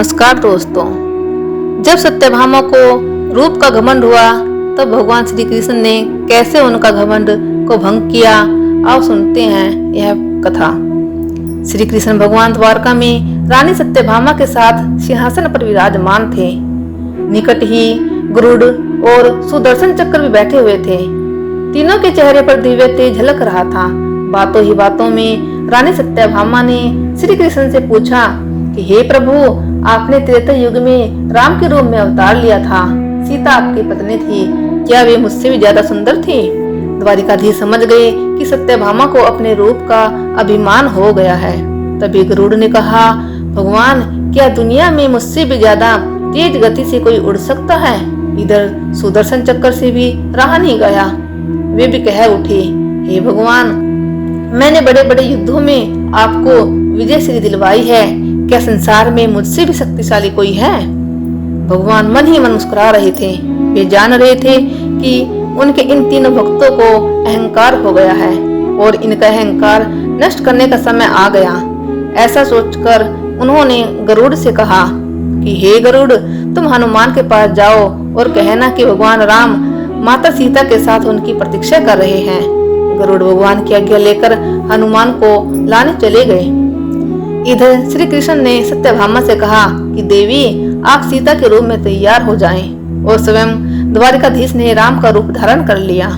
नमस्कार दोस्तों। जब सत्यभामा को रूप का घमंड हुआ तब भगवान श्री कृष्ण ने कैसे उनका घमंड को भंग किया, आओ सुनते हैं यह कथा। श्री कृष्ण भगवान द्वारका में रानी सत्यभामा के साथ सिंहासन पर विराजमान थे। निकट ही गरुड़ और सुदर्शन चक्र भी बैठे हुए थे। तीनों के चेहरे पर दिव्य तेज झलक रहा था। बातों ही बातों में रानी सत्यभामा ने श्री कृष्ण से पूछा कि हे प्रभु, आपने त्रेता युग में राम के रूप में अवतार लिया था। सीता आपकी पत्नी थी, क्या वे मुझसे भी ज्यादा सुंदर थी? द्वारिकाधीश समझ गए कि सत्यभामा को अपने रूप का अभिमान हो गया है। तभी गरुड़ ने कहा, भगवान, क्या दुनिया में मुझसे भी ज्यादा तेज गति से कोई उड़ सकता है? इधर सुदर्शन चक्र से भी रहा नहीं गया। वे भी कह उठे, हे भगवान, मैंने बड़े बड़े युद्धों में आपको विजय श्री दिलवाई है, क्या संसार में मुझसे भी शक्तिशाली कोई है? भगवान मन ही मन मुस्कुरा रहे थे। वे जान रहे थे कि उनके इन तीनों भक्तों को अहंकार हो गया है और इनका अहंकार नष्ट करने का समय आ गया। ऐसा सोचकर उन्होंने गरुड़ से कहा कि हे गरुड़, तुम हनुमान के पास जाओ और कहना कि भगवान राम माता सीता के साथ उनकी प्रतीक्षा कर रहे हैं। गरुड़ भगवान की आज्ञा लेकर हनुमान को लाने चले गए। इधर श्री कृष्ण ने सत्यभामा से कहा कि देवी, आप सीता के रूप में तैयार हो जाएं, और स्वयं द्वारिकाधीश ने राम का रूप धारण कर लिया।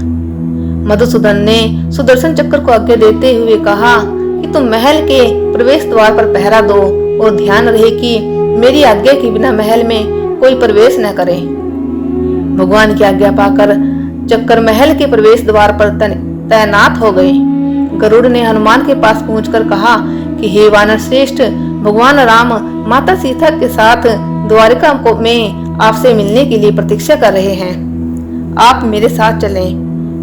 मधुसूदन ने सुदर्शन चक्र को आज्ञा देते हुए कहा कि तुम महल के प्रवेश द्वार पर पहरा दो और ध्यान रहे कि मेरी आज्ञा के बिना महल में कोई प्रवेश न करे। भगवान की आज्ञा पाकर चक्कर महल के प्रवेश द्वार पर तैनात हो गए। गरुड़ ने हनुमान के पास पहुंचकर कहा कि हे वानर श्रेष्ठ, भगवान राम माता सीता के साथ द्वारिका में आपसे मिलने के लिए प्रतीक्षा कर रहे हैं। आप मेरे साथ चलें,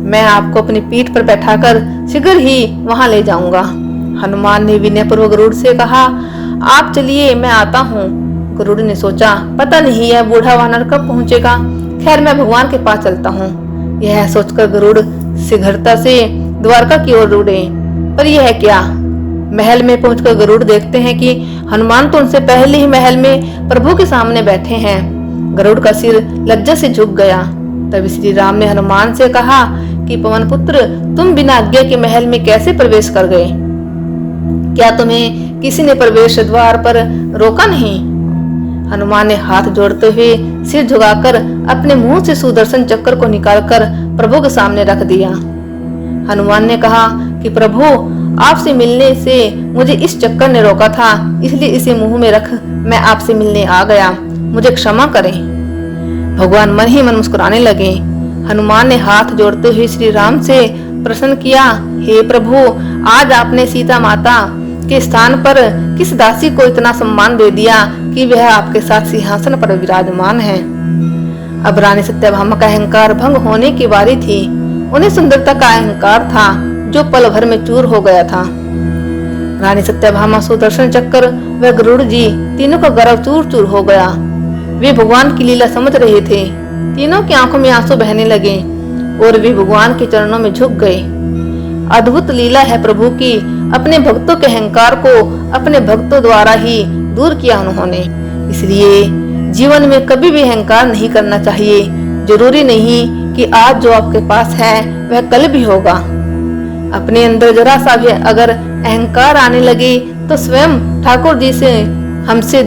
मैं आपको अपनी पीठ पर बैठाकर शीघ्र ही वहां ले जाऊंगा। हनुमान ने विनयपूर्वक गरुड़ से कहा, आप चलिए, मैं आता हूँ। गरुड़ ने सोचा, पता नहीं यह बूढ़ा वानर कब पहुंचेगा, खैर मैं भगवान के पास चलता हूँ। यह सोचकर गरुड़ शीघ्रता से द्वारका की ओर उड़े। पर यह क्या, महल में पहुंचकर गरुड़ देखते हैं कि हनुमान तो उनसे पहले ही महल में प्रभु के सामने बैठे हैं। गरुड़ का सिर लज्जा से झुक गया। तभी श्री राम ने हनुमान से कहा कि पवन पुत्र, तुम बिना आज्ञा के महल में कैसे प्रवेश कर गए? क्या तुम्हें किसी ने प्रवेश द्वार पर रोका नहीं? हनुमान ने हाथ जोड़ते हुए सिर झुकाकर अपने मुंह से सुदर्शन चक्र को निकालकर प्रभु के सामने रख दिया। हनुमान ने कहा कि प्रभु, आपसे मिलने से मुझे इस चक्कर ने रोका था, इसलिए इसे मुंह में रख मैं आपसे मिलने आ गया, मुझे क्षमा करें। भगवान मन ही मन मुस्कुराने लगे। हनुमान ने हाथ जोड़ते हुए श्री राम से प्रश्न किया, हे प्रभु, आज आपने सीता माता के स्थान पर किस दासी को इतना सम्मान दे दिया कि वह आपके साथ सिंहासन पर विराजमान है? अब रानी सत्यभामा का अहंकार भंग होने की बारी थी। उन्हें सुंदरता का अहंकार था जो पल भर में चूर हो गया था। रानी सत्यभामा, सुदर्शन चक्र व गरुड़ जी तीनों का गर्व चूर चूर हो गया। वे भगवान की लीला समझ रहे थे। तीनों की आंखों में आंसू बहने लगे और वे भगवान के चरणों में झुक गए। अद्भुत लीला है प्रभु की, अपने भक्तों के अहंकार को अपने भक्तों द्वारा ही दूर किया उन्होंने। इसलिए जीवन में कभी भी अहंकार नहीं करना चाहिए। जरूरी नहीं कि आज जो आपके पास है वह कल भी होगा। अपने अंदर जरा सा भी अगर अहंकार आने लगे तो स्वयं ठाकुर जी से हमसे